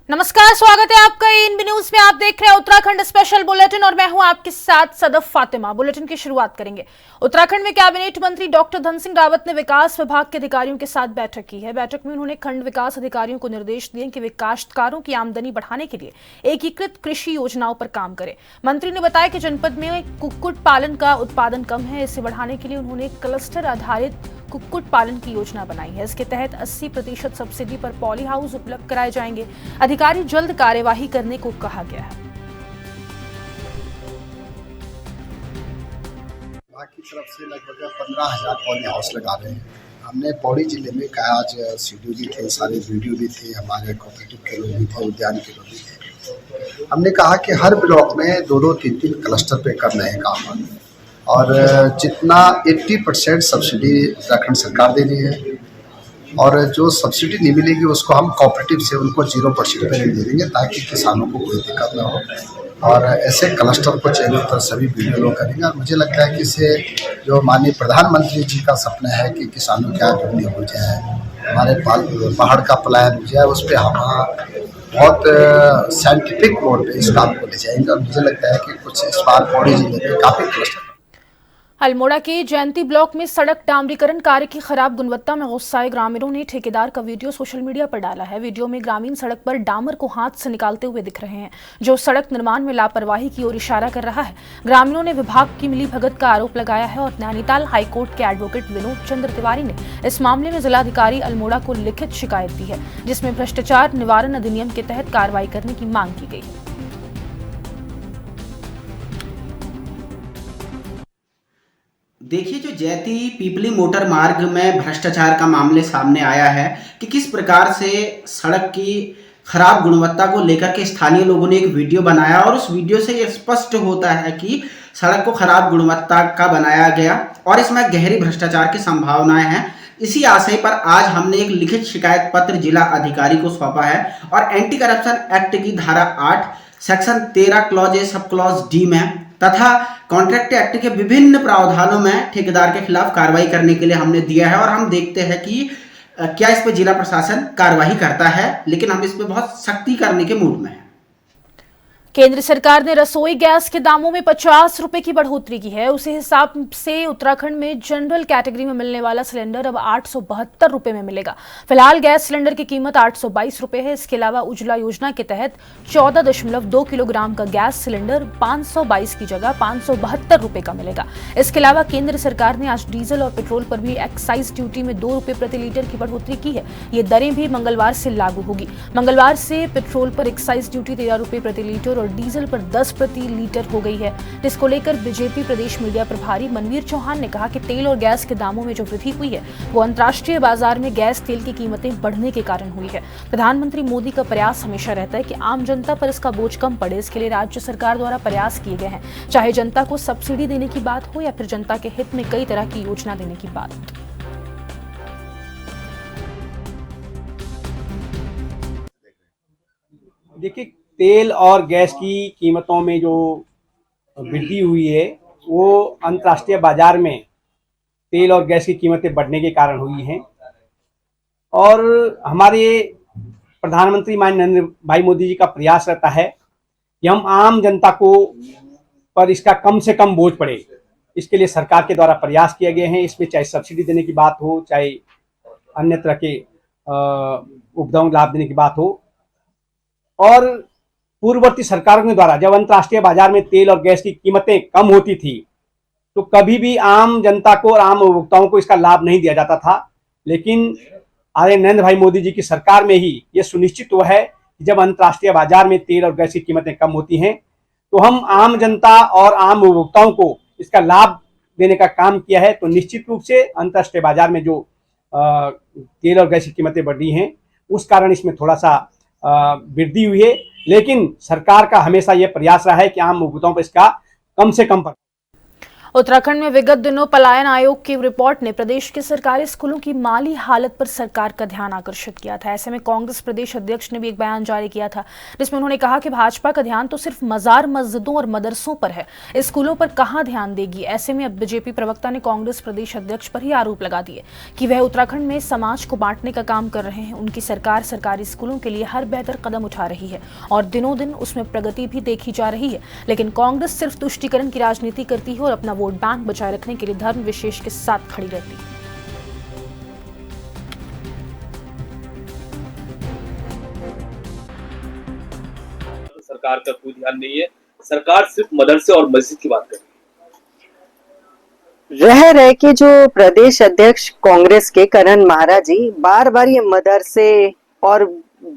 नमस्कार, स्वागत है आपका इन न्यूज में। आप देख रहे हैं उत्तराखंड स्पेशल बुलेटिन और मैं हूं आपके साथ सदफ फातिमा। बुलेटिन की शुरुआत करेंगे। उत्तराखंड में कैबिनेट मंत्री डॉक्टर धन सिंह रावत ने विकास विभाग के अधिकारियों के साथ बैठक की है। बैठक में उन्होंने खंड विकास अधिकारियों को निर्देश दिए कि वे काश्तकारों की आमदनी बढ़ाने के लिए एकीकृत कृषि योजनाओं पर काम करें। मंत्री ने बताया कि जनपद में कुक्कुट पालन का उत्पादन कम है, इसे बढ़ाने के लिए उन्होंने क्लस्टर आधारित कुक्कुट पालन की योजना बनाई है। इसके तहत 80% सब्सिडी पर पॉली हाउस उपलब्ध कराए जाएंगे। अधिकारी जल्द कार्यवाही करने को कहा गया है। विभाग की तरफ से लगभग 15,000 पॉली हाउस लगा रहे हैं। हमने पौड़ी जिले में कहा, आज सीडीओ भी थे, सारे वीडियो भी थे, हमारे कोऑपरेटिव के लोग भी थे, उद्यान के लोग भी थे। हमने कहा कि हर ब्लॉक में 2-2, 3-3 क्लस्टर पे कर रहे हैं काम, और जितना 80% सब्सिडी उत्तराखंड सरकार दे रही है, और जो सब्सिडी नहीं मिलेगी उसको हम कोऑपरेटिव से उनको 0% पे दे देंगे, ताकि किसानों को कोई दिक्कत ना हो। और ऐसे क्लस्टर को चयनित पर सभी वीडियो लोग करेंगे। और मुझे लगता है कि इससे जो माननीय प्रधानमंत्री जी का सपना है कि किसानों की आय दुगनी हो जाए, हमारे पहाड़ का पलायन हो जाए, उस पर हम बहुत साइंटिफिक मोड पे इस काम को ले जाएंगे। और मुझे लगता है कि कुछ इस बार पौड़ी जिले में काफ़ी क्लस्टर। अल्मोड़ा के जयंती ब्लॉक में सड़क डामरीकरण कार्य की खराब गुणवत्ता में गुस्साए ग्रामीणों ने ठेकेदार का वीडियो सोशल मीडिया पर डाला है। वीडियो में ग्रामीण सड़क पर डामर को हाथ से निकालते हुए दिख रहे हैं, जो सड़क निर्माण में लापरवाही की ओर इशारा कर रहा है। ग्रामीणों ने विभाग की मिलीभगत का आरोप लगाया है और नैनीताल हाईकोर्ट के एडवोकेट विनोद चंद्र तिवारी ने इस मामले में जिलाधिकारी अल्मोड़ा को लिखित शिकायत दी है, जिसमें भ्रष्टाचार निवारण अधिनियम के तहत कार्रवाई करने की मांग की गई है। देखिए, जो जैती पीपली मोटर मार्ग में भ्रष्टाचार का मामले सामने आया है कि किस प्रकार से सड़क की खराब गुणवत्ता को लेकर के स्थानीय लोगों ने एक वीडियो बनाया, और उस वीडियो से ये स्पष्ट होता है कि सड़क को खराब गुणवत्ता का बनाया गया और इसमें गहरी भ्रष्टाचार की संभावनाएं हैं। इसी आशय पर आज हमने एक लिखित शिकायत पत्र जिला अधिकारी को सौंपा है और एंटी करप्शन एक्ट की धारा 8 section 13 clause A sub clause D में तथा कॉन्ट्रैक्ट एक्ट के विभिन्न प्रावधानों में ठेकेदार के खिलाफ कार्रवाई करने के लिए हमने दिया है। और हम देखते हैं कि क्या इस पर जिला प्रशासन कार्रवाई करता है, लेकिन हम इस पर बहुत सख्ती करने के मूड में हैं। केंद्र सरकार ने रसोई गैस के दामों में 50 रुपए की बढ़ोतरी की है। उसी हिसाब से उत्तराखंड में जनरल कैटेगरी में मिलने वाला सिलेंडर अब 872 रुपए में मिलेगा। फिलहाल गैस सिलेंडर की कीमत 822 रुपए है। इसके अलावा उज्ज्वला योजना के तहत 14.2 किलोग्राम का गैस सिलेंडर 522 की जगह 572 रुपए का मिलेगा। इसके अलावा केंद्र सरकार ने आज डीजल और पेट्रोल पर भी एक्साइज ड्यूटी में 2 रुपए प्रति लीटर की बढ़ोतरी की है। ये दरें भी मंगलवार से लागू होगी। मंगलवार से पेट्रोल पर एक्साइज ड्यूटी 13 रुपए प्रति लीटर और डीजल पर 10 प्रति लीटर हो गई है, जिसको लेकर बीजेपी प्रदेश मीडिया प्रभारी मनवीर चौहान ने कहा कि तेल और गैस के दामों में जो वृद्धि हुई है वो अंतर्राष्ट्रीय बाजार में गैस तेल की कीमतें बढ़ने के कारण हुई है। प्रधानमंत्री मोदी का प्रयास हमेशा रहता है कि आम जनता पर इसका बोझ कम पड़े। इसके लिए राज्य सरकार द्वारा प्रयास किए गए हैं, चाहे जनता को सब्सिडी देने की बात हो या फिर जनता के हित में कई तरह की योजना देने की बात। देखिए, तेल और गैस की कीमतों में जो वृद्धि हुई है वो अंतर्राष्ट्रीय बाजार में तेल और गैस की कीमतें बढ़ने के कारण हुई हैं। और हमारे प्रधानमंत्री माननीय नरेंद्र भाई मोदी जी का प्रयास रहता है कि हम आम जनता को पर इसका कम से कम बोझ पड़े। इसके लिए सरकार के द्वारा प्रयास किए गए हैं। इसमें चाहे सब्सिडी देने की बात हो, चाहे अन्य तरह के उपदान लाभ देने की बात हो। और पूर्ववर्ती सरकारों के द्वारा जब अंतर्राष्ट्रीय बाजार में तेल और गैस की कीमतें कम होती थी तो कभी भी आम जनता को और आम उपभोक्ताओं को इसका लाभ नहीं दिया जाता था। लेकिन आदरणीय नरेंद्र भाई मोदी जी की सरकार में ही ये सुनिश्चित हुआ है कि जब अंतर्राष्ट्रीय बाजार में तेल और गैस की कीमतें कम होती हैं तो हम आम जनता और आम उपभोक्ताओं को इसका लाभ देने का काम किया है। तो निश्चित रूप से अंतर्राष्ट्रीय बाजार में जो तेल और गैस की कीमतें बढ़ी हैं उस कारण इसमें थोड़ा सा वृद्धि हुई है, लेकिन सरकार का हमेशा यह प्रयास रहा है कि आम उपभोक्ताओं पर इसका कम से कम उत्तराखंड में विगत दिनों पलायन आयोग की रिपोर्ट ने प्रदेश के सरकारी स्कूलों की माली हालत पर सरकार का ध्यान आकर्षित किया था। ऐसे में कांग्रेस प्रदेश अध्यक्ष ने भी एक बयान जारी किया था, जिसमें उन्होंने कहा कि भाजपा का ध्यान तो सिर्फ मजार मस्जिदों और मदरसों पर है, स्कूलों पर कहां ध्यान देगी। ऐसे में अब बीजेपी प्रवक्ता ने कांग्रेस प्रदेश अध्यक्ष पर ही आरोप लगा दिए कि वह उत्तराखंड में समाज को बांटने का काम कर रहे हैं। उनकी सरकार सरकारी स्कूलों के लिए हर बेहतर कदम उठा रही है और दिनों दिन उसमें प्रगति भी देखी जा रही है, लेकिन कांग्रेस सिर्फ तुष्टीकरण की राजनीति करती है और अपना वोट बैंक बचाए रखने के लिए धर्म विशेष के साथ खड़ी रहती है। सरकार का कोई ध्यान नहीं है। सरकार सिर्फ मदरसे और मस्जिद की बात कर रही रह के जो प्रदेश अध्यक्ष कांग्रेस के करण महाराज जी बार बार ये मदरसे और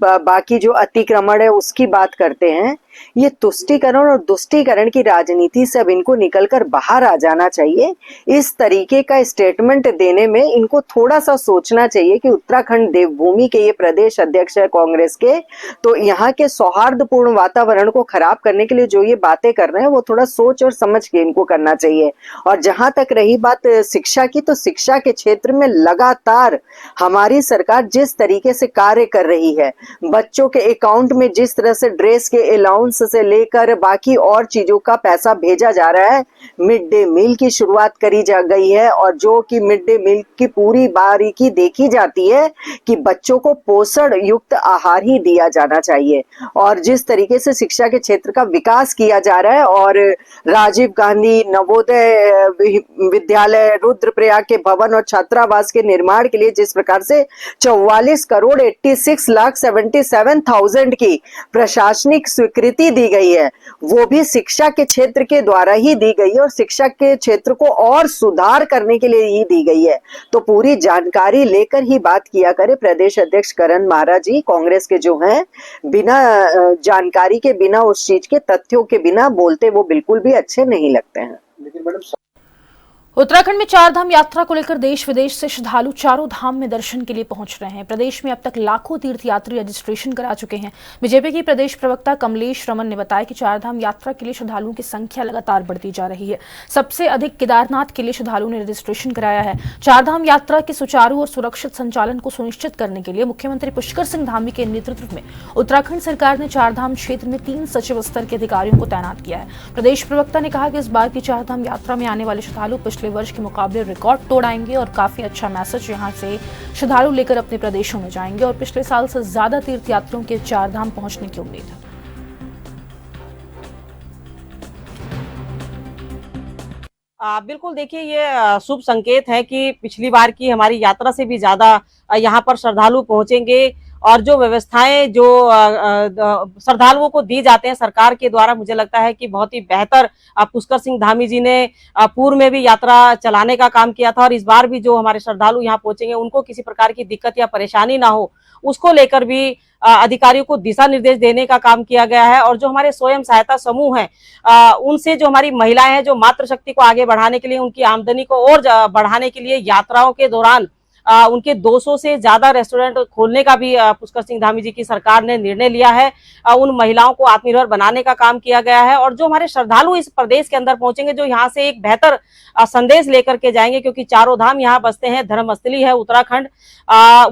बाकी जो अतिक्रमण है उसकी बात करते हैं। ये तुष्टीकरण और दुष्टीकरण की राजनीति से अब इनको निकलकर बाहर आ जाना चाहिए। इस तरीके का स्टेटमेंट देने में इनको थोड़ा सा सोचना चाहिए कि उत्तराखंड देवभूमि के ये प्रदेश अध्यक्ष है कांग्रेस के, तो यहाँ के सौहार्दपूर्ण वातावरण को खराब करने के लिए जो ये बातें कर रहे हैं वो थोड़ा सोच और समझ के इनको करना चाहिए। और जहां तक रही बात शिक्षा की, तो शिक्षा के क्षेत्र में लगातार हमारी सरकार जिस तरीके से कार्य कर रही है, बच्चों के अकाउंट में जिस तरह से ड्रेस के अलाउंस से लेकर बाकी और चीजों का पैसा भेजा जा रहा है, मिड डे मील की शुरुआत करी जा गई है और जो कि मिड डे मील की पूरी बारीकी देखी जाती है कि बच्चों को पोषण युक्त आहार ही दिया जाना चाहिए। और जिस तरीके से शिक्षा के क्षेत्र का विकास किया जा रहा है और राजीव गांधी नवोदय विद्यालय, रुद्रप्रयाग के भवन और छात्रावास के निर्माण के लिए जिस प्रकार से 44,86,77,000 की प्रशासनिक स्वीकृति दी गई है, वो भी शिक्षा के क्षेत्र के द्वारा ही दी गई है और शिक्षा के क्षेत्र को और सुधार करने के लिए ही दी गई है। तो पूरी जानकारी लेकर ही बात किया करे प्रदेश अध्यक्ष करण महाराज जी कांग्रेस के जो हैं। बिना जानकारी के, बिना उस चीज के तथ्यों के बिना बोलते वो बिल्कुल भी अच्छे नहीं लगते हैं। लेकिन मैडम उत्तराखंड में चार धाम यात्रा को लेकर देश विदेश से श्रद्धालु चारों धाम में दर्शन के लिए पहुंच रहे हैं। प्रदेश में अब तक लाखों तीर्थयात्री रजिस्ट्रेशन करा चुके हैं। बीजेपी की प्रदेश प्रवक्ता कमलेश रमन ने बताया कि चार धाम यात्रा के लिए श्रद्धालुओं की संख्या लगातार बढ़ती जा रही है। सबसे अधिक केदारनाथ के लिए श्रद्धालुओं ने रजिस्ट्रेशन कराया है। चार धाम यात्रा के सुचारू और सुरक्षित संचालन को सुनिश्चित करने के लिए मुख्यमंत्री पुष्कर सिंह धामी के नेतृत्व में उत्तराखंड सरकार ने चार धाम क्षेत्र में 3 सचिव स्तर के अधिकारियों को तैनात किया है। प्रदेश प्रवक्ता ने कहा कि इस बार की चार धाम यात्रा में आने वाले श्रद्धालु पिछले वर्ष के मुकाबले रिकॉर्ड तोड़ आएंगे और काफी अच्छा मैसेज यहां से श्रद्धालु लेकर अपने प्रदेशों में जाएंगे और पिछले साल से ज्यादा तीर्थयात्रियों के चार धाम पहुंचने की उम्मीद है। बिल्कुल, देखिए ये शुभ संकेत है कि पिछली बार की हमारी यात्रा से भी ज्यादा यहाँ पर श्रद्धालु पहुंचेंगे और जो व्यवस्थाएं जो श्रद्धालुओं को दी जाते हैं सरकार के द्वारा, मुझे लगता है कि बहुत ही बेहतर पुष्कर सिंह धामी जी ने पूर्व में भी यात्रा चलाने का काम किया था और इस बार भी जो हमारे श्रद्धालु यहाँ पहुंचेंगे उनको किसी प्रकार की दिक्कत या परेशानी ना हो, उसको लेकर भी अधिकारियों को दिशा निर्देश देने का काम किया गया है। और जो हमारे स्वयं सहायता समूह हैं, उनसे जो हमारी महिलाएं हैं, जो मातृशक्ति को आगे बढ़ाने के लिए, उनकी आमदनी को और बढ़ाने के लिए यात्राओं के दौरान उनके 200 से ज्यादा रेस्टोरेंट खोलने का भी पुष्कर सिंह धामी जी की सरकार ने निर्णय लिया है। उन महिलाओं को आत्मनिर्भर बनाने का काम किया गया है और जो हमारे श्रद्धालु इस प्रदेश के अंदर पहुंचेंगे, जो यहाँ से एक बेहतर संदेश लेकर के जाएंगे, क्योंकि चारों धाम यहाँ बसते हैं, धर्मस्थली है उत्तराखंड,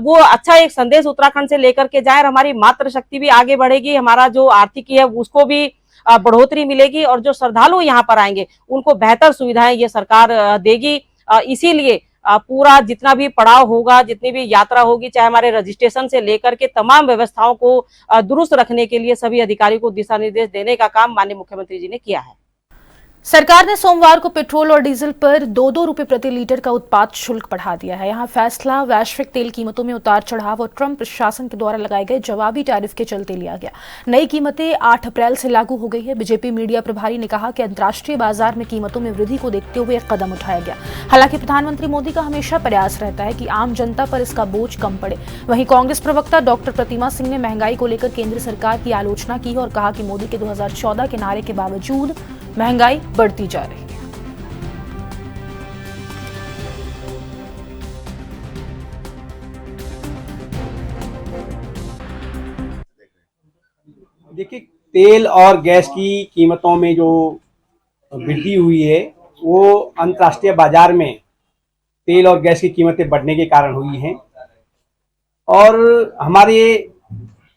वो अच्छा एक संदेश उत्तराखंड से लेकर के जाए। हमारी मातृशक्ति भी आगे बढ़ेगी, हमारा जो आर्थिकी है उसको भी बढ़ोतरी मिलेगी और जो श्रद्धालु यहाँ पर आएंगे उनको बेहतर सुविधाएं ये सरकार देगी। इसीलिए पूरा जितना भी पड़ाव होगा, जितनी भी यात्रा होगी, चाहे हमारे रजिस्ट्रेशन से लेकर के तमाम व्यवस्थाओं को दुरुस्त रखने के लिए सभी अधिकारियों को दिशा निर्देश देने का काम माननीय मुख्यमंत्री जी ने किया है। सरकार ने सोमवार को पेट्रोल और डीजल पर 2-2 रुपए प्रति लीटर का उत्पाद शुल्क बढ़ा दिया है। यहां फैसला वैश्विक तेल कीमतों में उतार चढ़ाव और ट्रंप प्रशासन के द्वारा लगाए गए जवाबी टैरिफ के चलते लिया गया। नई कीमतें 8 अप्रैल से लागू हो गई है। बीजेपी मीडिया प्रभारी ने कहा कि अंतर्राष्ट्रीय बाजार में कीमतों में वृद्धि को देखते हुए एक कदम उठाया गया। हालांकि प्रधानमंत्री मोदी का हमेशा प्रयास रहता है कि आम जनता पर इसका बोझ कम पड़े। वहीं कांग्रेस प्रवक्ता डॉक्टर प्रतिमा सिंह ने महंगाई को लेकर केंद्र सरकार की आलोचना की और कहा कि मोदी के 2014 के नारे के बावजूद महंगाई बढ़ती जा रही है। देखिए, तेल और गैस की कीमतों में जो वृद्धि हुई है वो अंतर्राष्ट्रीय बाजार में तेल और गैस की कीमतें बढ़ने के कारण हुई हैं। और हमारे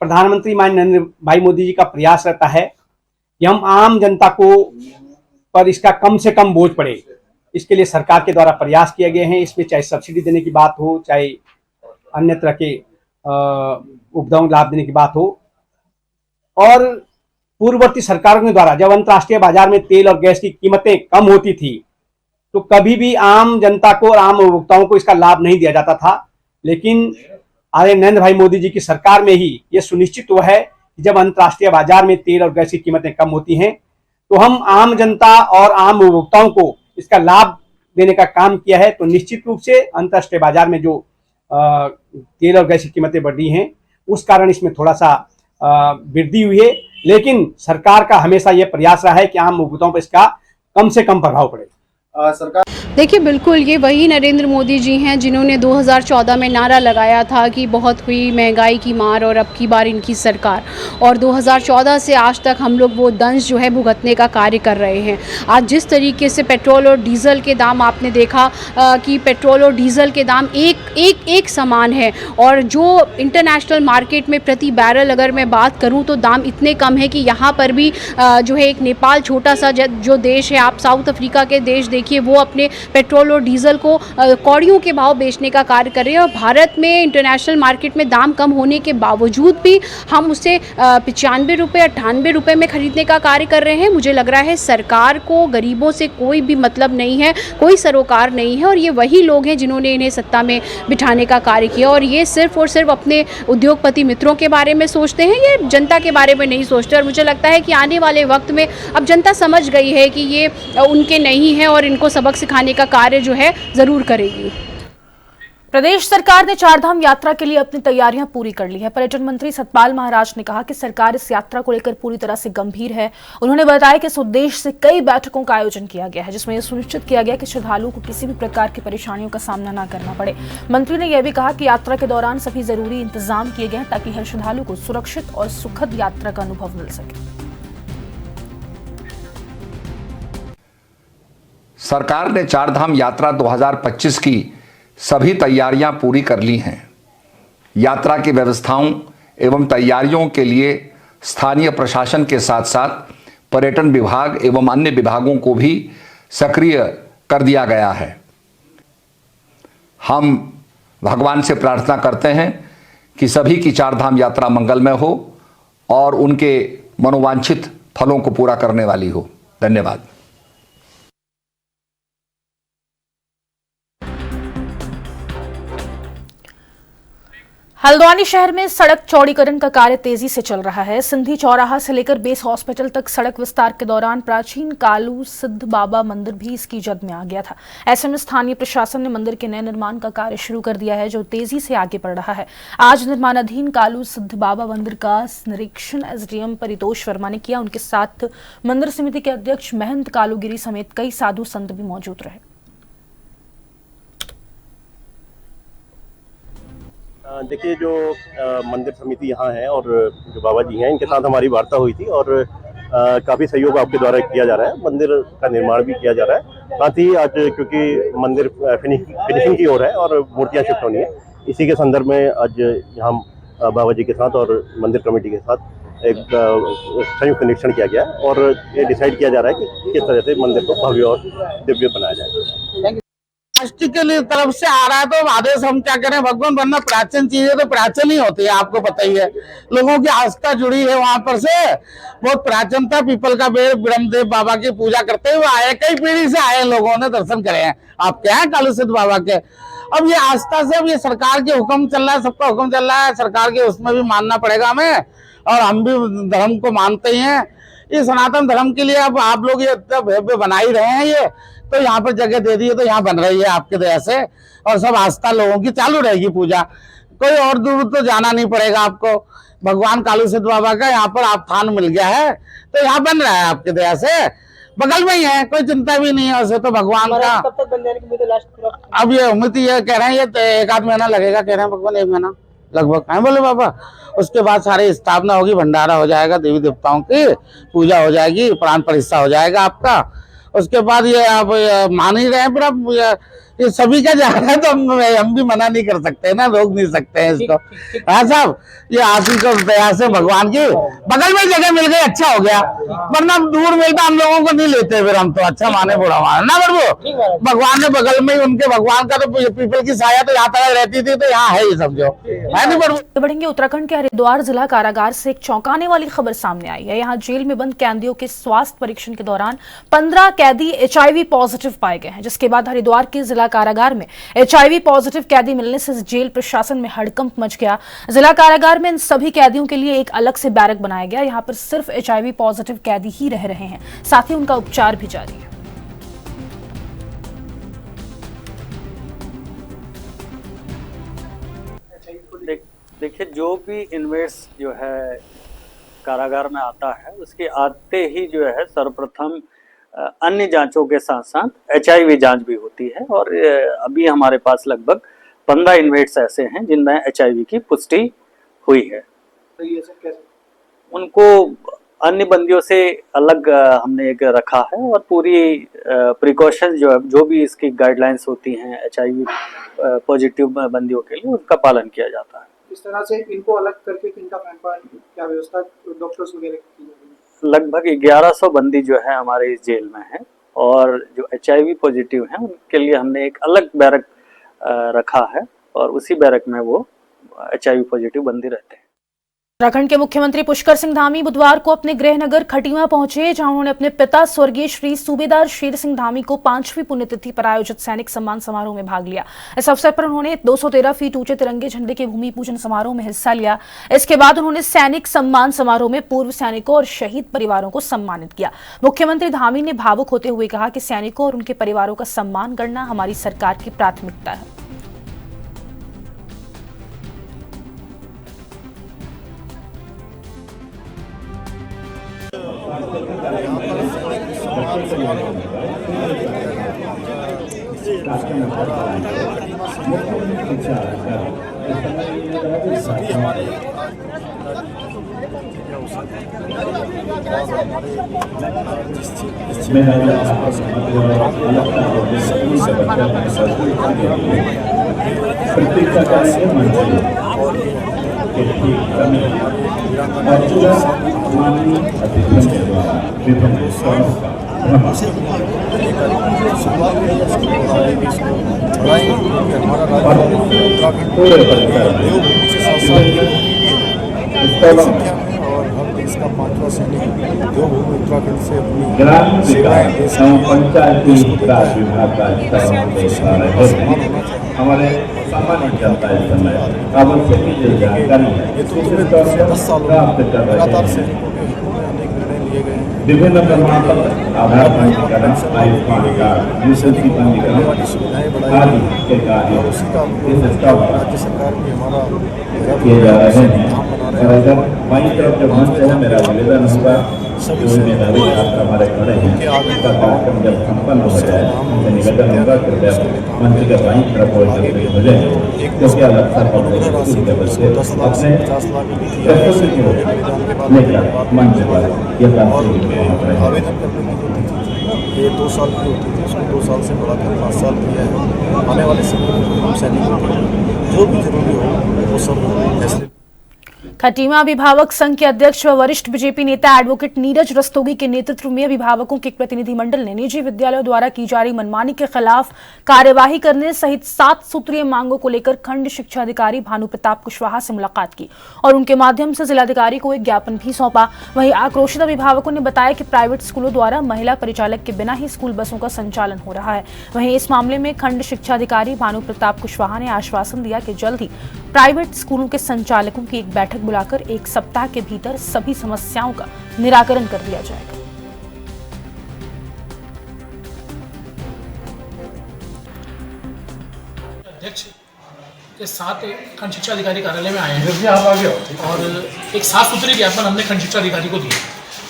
प्रधानमंत्री माननीय नरेंद्र भाई मोदी जी का प्रयास रहता है कि हम आम जनता को पर इसका कम से कम बोझ पड़े, इसके लिए सरकार के द्वारा प्रयास किए गए हैं। इसमें चाहे सब्सिडी देने की बात हो, चाहे अन्य तरह के उपदान लाभ देने की बात हो। और पूर्ववर्ती सरकारों के द्वारा जब अंतर्राष्ट्रीय बाजार में तेल और गैस की कीमतें कम होती थी तो कभी भी आम जनता को और आम उपभोक्ताओं को इसका लाभ नहीं दिया जाता था। लेकिन आदरणीय नरेंद्र भाई मोदी जी की सरकार में ही ये सुनिश्चित हुआ है कि जब अंतर्राष्ट्रीय बाजार में तेल और गैस की कीमतें कम होती हैं तो हम आम जनता और आम उपभोक्ताओं को इसका लाभ देने का काम किया है। तो निश्चित रूप से अंतर्राष्ट्रीय बाजार में जो तेल और गैस की कीमतें बढ़ी हैं उस कारण इसमें थोड़ा सा वृद्धि हुई है। लेकिन सरकार का हमेशा यह प्रयास रहा है कि आम उपभोक्ताओं पर इसका कम से कम प्रभाव पड़े। सरकार देखिए, बिल्कुल ये वही नरेंद्र मोदी जी हैं जिन्होंने 2014 में नारा लगाया था कि बहुत हुई महंगाई की मार और अब की बार इनकी सरकार, और 2014 से आज तक हम लोग वो दंश जो है भुगतने का कार्य कर रहे हैं। आज जिस तरीके से पेट्रोल और डीजल के दाम आपने देखा कि पेट्रोल और डीजल के दाम एक समान है, और जो इंटरनेशनल मार्केट में प्रति बैरल अगर मैं बात करूँ तो दाम इतने कम है कि यहाँ पर भी जो है एक नेपाल छोटा सा जो देश है, आप साउथ अफ्रीका के देश देखिए, वो अपने पेट्रोल और डीजल को कौड़ियों के भाव बेचने का कार्य कर रहे हैं। और भारत में इंटरनेशनल मार्केट में दाम कम होने के बावजूद भी हम उसे 95 रुपये 98 रुपये में खरीदने का कार्य कर रहे हैं। मुझे लग रहा है सरकार को गरीबों से कोई भी मतलब नहीं है, कोई सरोकार नहीं है, और ये वही लोग हैं जिन्होंने इन्हें सत्ता में बिठाने का कार्य किया। और ये सिर्फ और सिर्फ अपने उद्योगपति मित्रों के बारे में सोचते हैं, ये जनता के बारे में नहीं सोचते। और मुझे लगता है कि आने वाले वक्त में अब जनता समझ गई है कि ये उनके नहीं है और इनको सबक सिखाने का कार्य जो है जरूर करेगी। प्रदेश सरकार ने चारधाम यात्रा के लिए अपनी तैयारियां पूरी कर ली है। पर्यटन मंत्री सतपाल महाराज ने कहा कि सरकार इस यात्रा को लेकर पूरी तरह से गंभीर है। उन्होंने बताया कि इस उद्देश्य से कई बैठकों का आयोजन किया गया है, जिसमें यह सुनिश्चित किया गया कि श्रद्धालुओं को किसी भी प्रकार की परेशानियों का सामना न करना पड़े। मंत्री ने यह भी कहा कि यात्रा के दौरान सभी जरूरी इंतजाम किए गए हैं ताकि हर श्रद्धालु को सुरक्षित और सुखद यात्रा का अनुभव मिल सके। सरकार ने चारधाम यात्रा 2025 की सभी तैयारियां पूरी कर ली हैं। यात्रा की व्यवस्थाओं एवं तैयारियों के लिए स्थानीय प्रशासन के साथ साथ पर्यटन विभाग एवं अन्य विभागों को भी सक्रिय कर दिया गया है। हम भगवान से प्रार्थना करते हैं कि सभी की चारधाम यात्रा मंगलमय हो और उनके मनोवांछित फलों को पूरा करने वाली हो। धन्यवाद। हल्द्वानी शहर में सड़क चौड़ीकरण का कार्य तेजी से चल रहा है। सिंधी चौराहा से लेकर बेस हॉस्पिटल तक सड़क विस्तार के दौरान प्राचीन कालू सिद्ध बाबा मंदिर भी इसकी जद में आ गया था। ऐसे में स्थानीय प्रशासन ने मंदिर के नए निर्माण का कार्य शुरू कर दिया है, जो तेजी से आगे बढ़ रहा है। आज निर्माणाधीन कालू सिद्ध बाबा मंदिर का निरीक्षण एसडीएम परितोष वर्मा ने किया। उनके साथ मंदिर समिति के अध्यक्ष महंत कालूगिरी समेत कई साधु संत भी मौजूद रहे। देखिए, जो मंदिर समिति यहाँ है और जो बाबा जी हैं, इनके साथ हमारी वार्ता हुई थी और काफ़ी सहयोग आपके द्वारा किया जा रहा है। मंदिर का निर्माण भी किया जा रहा है। साथ ही आज क्योंकि मंदिर फिनिशिंग की ओर है और मूर्तियाँ शिफ्ट होनी है, इसी के संदर्भ में आज यहाँ बाबा जी के साथ और मंदिर कमेटी के साथ एक संयुक्त निरीक्षण किया गया और ये डिसाइड किया जा रहा है कि किस तरह से मंदिर को भव्य और दिव्य बनाया जाए। प्लास्टिक के लिए तरफ से आ रहा है तो आदेश हम क्या करें भगवान, वरना प्राचीन चीजें तो प्राचीन ही होती है, आपको पता ही है। लोगों की आस्था जुड़ी है वहां पर से, बहुत प्राचीन था। पीपल का पेड़ ब्रह्मदेव बाबा की पूजा करते हुए आए, कई पीढ़ी से आए लोगों ने दर्शन करे हैं आपके यहाँ कालू सिद्ध बाबा के। अब ये आस्था से, अब ये सरकार के हुक्म चल रहा है, सबका हुक्म चल रहा है, सरकार के उसमें भी मानना पड़ेगा हमें, और हम भी धर्म को मानते ही हैं। ये सनातन धर्म के लिए अब आप लोग ये भव्य बना ही रहे हैं, ये तो यहाँ पर जगह दे दी है तो यहाँ बन रही है आपके दया से, और सब आस्था लोगों की चालू रहेगी पूजा। कोई और दूर तो जाना नहीं पड़ेगा आपको। भगवान कालू सिद्ध बाबा का यहाँ पर स्थान मिल गया है तो यहाँ बन रहा है आपके दया से, बगल में ही है, कोई चिंता भी नहीं है उसे तो भगवान का। कब तक बन जाने की उम्मीद है लास्ट? अब ये उम्मीद ये कह रहे हैं, ये 1 आध महीना लगेगा कह रहे हैं भगवान, 1 महीना लगभग है बोले बाबा। उसके बाद सारी स्थापना होगी, भंडारा हो जाएगा, देवी देवताओं की पूजा हो जाएगी, प्राण प्रतिष्ठा हो जाएगा आपका, उसके बाद ये आप मान ही रहे हैं, फिर अब ये सभी का जा रहा है तो हम भी मना नहीं कर सकते ना, रोक नहीं सकते हैं इसको। हाँ साहब, ये आप ही को दया से भगवान की बगल में जगह मिल गई, अच्छा हो गया, वरना दूर मिलता हम लोगों को नहीं लेते, फिर हम तो अच्छा माने बुरा माने ना प्रभु। भगवान ने बगल में ही, उनके भगवान का तो पीपल की साया तो यहाँ तक रहती थी, तो यहाँ है ये समझो, है नहीं प्रभु। बढ़ेंगे उत्तराखंड के हरिद्वार जिला कारागार से एक चौंकाने वाली खबर सामने आई है। यहाँ जेल में बंद कैदियों के स्वास्थ्य परीक्षण के दौरान 15 कैदी HIV पॉजिटिव पाए गए हैं, जिसके बाद हरिद्वार के जिला कारागार में HIV पॉजिटिव कैदी मिलने से जेल प्रशासन में हड़कंप मच गया। जिला कारागार में इन सभी कैदियों के लिए एक अलग से बैरक बनाया गया। यहाँ पर सिर्फ HIV पॉजिटिव कैदी ही रह रहे हैं, साथ ही उनका उपचार भी जारी है। देखिए, जो भी इनमेट्स जो है कारागार में आता है, उसके आते ही जो है सर्वप्रथम अन्य जांचों के साथ साथ HIV जांच भी होती है। और अभी हमारे पास लगभग 15 इनमेट्स ऐसे हैं जिनमें HIV की पुष्टि हुई है। तो ये सब कैसे? उनको अन्य बंदियों से अलग हमने एक रखा है और पूरी प्रिकॉशंस जो भी इसकी गाइडलाइंस होती हैं HIV पॉजिटिव बंदियों के लिए, उनका पालन किया जाता है। इस तरह से इनको अलग करके इनका क्या व्यवस्था डॉक्टर्स वगैरह की जाती है? लगभग 1100 बंदी जो है हमारे इस जेल में है, और जो HIV पॉजिटिव हैं उनके लिए हमने एक अलग बैरक रखा है, और उसी बैरक में वो HIV पॉजिटिव बंदी रहते हैं। उत्तराखंड के मुख्यमंत्री पुष्कर सिंह धामी बुधवार को अपने गृह नगर खटीमा पहुंचे, जहां उन्होंने अपने पिता स्वर्गीय श्री सूबेदार शेर सिंह धामी को 5वीं पुण्यतिथि पर आयोजित सैनिक सम्मान समारोह में भाग लिया। इस अवसर पर उन्होंने 213 फीट ऊंचे तिरंगे झंडे के भूमि पूजन समारोह में हिस्सा लिया। इसके बाद उन्होंने सैनिक सम्मान समारोह में पूर्व सैनिकों और शहीद परिवारों को सम्मानित किया। मुख्यमंत्री धामी ने भावुक होते हुए कहा कि सैनिकों और उनके परिवारों का सम्मान करना हमारी सरकार की प्राथमिकता है। और हम देश का 5वां सैनिक जो उत्तराखंड से अपनी सेवाएं पंचायती राज विभाग का हमारे सामान्य जनता इस समय आवश्यक की जानकारी है। 10 सालों में लगातार सैनिकों के हितों में अनेक निर्णय लिए गए हैं। विभिन्न प्रमाण पत्र, आधार पंजीकरण, आयुष्मान कार्ड, निःशुल्क पंजीकरण आदि के कार्य राज्य सरकार की हमारा किए जा रहे हैं। और अगर बाई तरफ जब मंच है, मेरा निवेदन होगा जो मेधावी छात्र हमारे खड़े हैं, उनका कार्यक्रम जब संपन्न हो जाए, उनसे निवेदन होगा कृपया मंच के बाई तरफ हो जाए, क्योंकि अलग से अपने प्रस्तुति को लेकर मंच पर यह आवेदन करने की ये 2 साल की होती थी, उसको 2 साल से बढ़ाकर 5 साल किया है। आने वाले समय में हम सैनिकों को जो भी जरूरी हो वो सब फैसले। खटीमा अभिभावक संघ के अध्यक्ष व वरिष्ठ बीजेपी नेता एडवोकेट नीरज रस्तोगी के नेतृत्व में अभिभावकों के एक प्रतिनिधिमंडल ने निजी विद्यालयों द्वारा की जा रही मनमानी के खिलाफ कार्यवाही करने सहित 7 सूत्रीय मांगों को लेकर खंड शिक्षा अधिकारी भानु प्रताप कुशवाहा से मुलाकात की और उनके माध्यम से जिलाधिकारी को एक ज्ञापन भी सौंपा। वहीं आक्रोशित अभिभावकों ने बताया कि प्राइवेट स्कूलों द्वारा महिला परिचालक के बिना ही स्कूल बसों का संचालन हो रहा है। वहीं इस मामले में खंड शिक्षा अधिकारी भानु प्रताप कुशवाहा ने आश्वासन दिया कि जल्द ही प्राइवेट स्कूलों के संचालकों की एक बैठक बुलाकर 1 सप्ताह के भीतर सभी समस्याओं का निराकरण कर दिया जाएगा। अध्यक्ष के साथ खंड शिक्षा अधिकारी कार्यालय में आए हैं और एक 7 सूत्री ज्ञापन हमने खंड शिक्षा अधिकारी को दिया,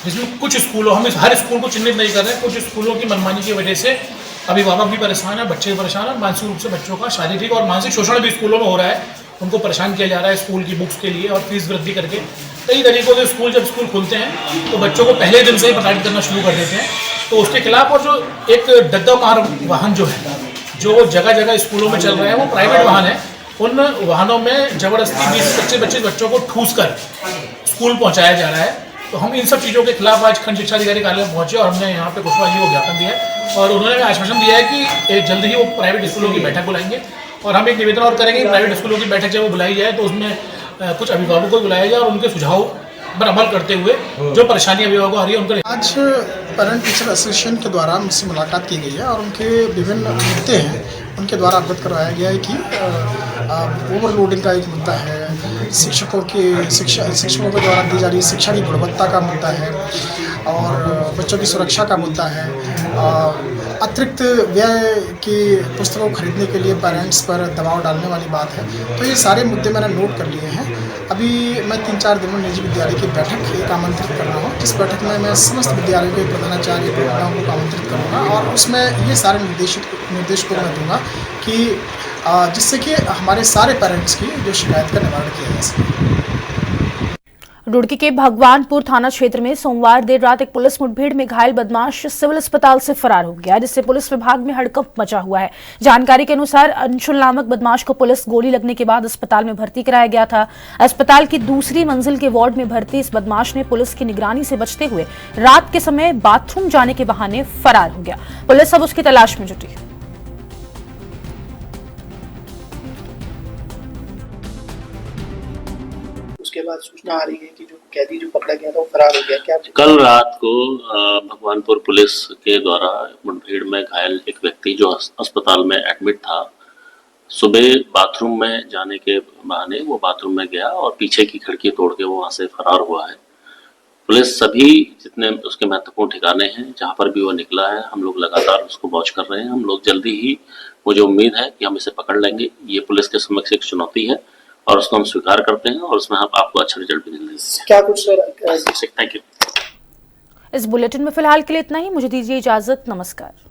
जिसमें कुछ स्कूलों, हम हर स्कूल को चिन्हित नहीं कर रहे, कुछ स्कूलों की मनमानी की वजह से अभिभावक भी परेशान है, बच्चे भी परेशान है, मानसिक रूप से बच्चों का शारीरिक और मानसिक शोषण भी स्कूलों में हो रहा है। उनको परेशान किया जा रहा है स्कूल की बुक्स के लिए और फीस वृद्धि करके कई तरीकों से स्कूल जब स्कूल खुलते हैं तो बच्चों को पहले दिन से ही प्रताड़ित करना शुरू कर देते हैं। तो उसके खिलाफ, और जो एक डग्गा मार वाहन जो है, जो जगह जगह स्कूलों में चल रहे हैं, वो प्राइवेट वाहन है। उन वाहनों में जबरदस्ती 20-25 बच्चों को ठूस कर स्कूल पहुंचाया जा रहा है। तो हम इन सब चीज़ों के खिलाफ आज खंड शिक्षा अधिकारी कार्यालय में पहुंचे और हमने यहाँ पे कुशवाहा जी को ज्ञापन दिया है और उन्होंने आश्वासन दिया है कि जल्द ही वो प्राइवेट स्कूलों की बैठक बुलाएंगे। और हम एक निवेदन और करेंगे कि प्राइवेट स्कूलों की बैठक जब वो बुलाई जाए तो उसमें कुछ अभिभावकों को बुलाया जाए और उनके सुझाव पर अमल करते हुए जो परेशानी अभिभावकों आ रही है उनका। आज पेरेंट टीचर एसोसिएशन के द्वारा मुझसे मुलाकात की गई है और उनके विभिन्न मुद्दे हैं उनके द्वारा अवगत करवाया गया है कि ओवरलोडिंग का एक मुद्दा है, शिक्षकों के द्वारा दी जा रही शिक्षा की गुणवत्ता का मुद्दा है और बच्चों की सुरक्षा का मुद्दा है। अतिरिक्त व्यय की पुस्तकों को खरीदने के लिए पेरेंट्स पर दबाव डालने वाली बात है। तो ये सारे मुद्दे मैंने नोट कर लिए हैं। अभी मैं 3-4 दिन में निजी विद्यालय की बैठक एक आमंत्रित कर रहा हूँ, जिस बैठक में मैं समस्त विद्यालयों के प्रधानाचार्य प्रधानों को आमंत्रित करूँगा और उसमें ये सारे निर्देशों को मैं दूँगा कि जिससे कि हमारे सारे पेरेंट्स की जो शिकायत का निवारण किया जा सके। रुड़की के भगवानपुर थाना क्षेत्र में सोमवार देर रात एक पुलिस मुठभेड़ में घायल बदमाश सिविल अस्पताल से फरार हो गया, जिससे पुलिस विभाग में हड़कंप मचा हुआ है। जानकारी के अनुसार अंशुल नामक बदमाश को पुलिस गोली लगने के बाद अस्पताल में भर्ती कराया गया था। अस्पताल की दूसरी मंजिल के वार्ड में भर्ती इस बदमाश ने पुलिस की निगरानी से बचते हुए रात के समय बाथरूम जाने के बहाने फरार हो गया। पुलिस अब उसकी तलाश में जुटी है। उसके बाद सूचना आ रही है कि जो कैदी जो पकड़ा गया था वो फरार हो गया। क्या कल रात को भगवानपुर पुलिस के द्वारा मुठभेड़ में घायल एक व्यक्ति जो अस्पताल में एडमिट था, सुबह बाथरूम में जाने के बहाने वो बाथरूम में गया और पीछे की खिड़की तोड़ के वो वहां से फरार हुआ है। पुलिस सभी जितने उसके महत्वपूर्ण ठिकाने हैं जहां पर भी वो निकला है, हम लोग लगातार उसको वॉच कर रहे हैं। हम लोग जल्दी ही, मुझे उम्मीद है कि हम इसे पकड़ लेंगे। ये पुलिस के समक्ष एक चुनौती है और उसको हम स्वीकार करते हैं और उसमें आपको अच्छा रिजल्ट भी मिलेगा। क्या कुछ सर? Thank you. इस बुलेटिन में फिलहाल के लिए इतना ही। मुझे दीजिए इजाजत। नमस्कार।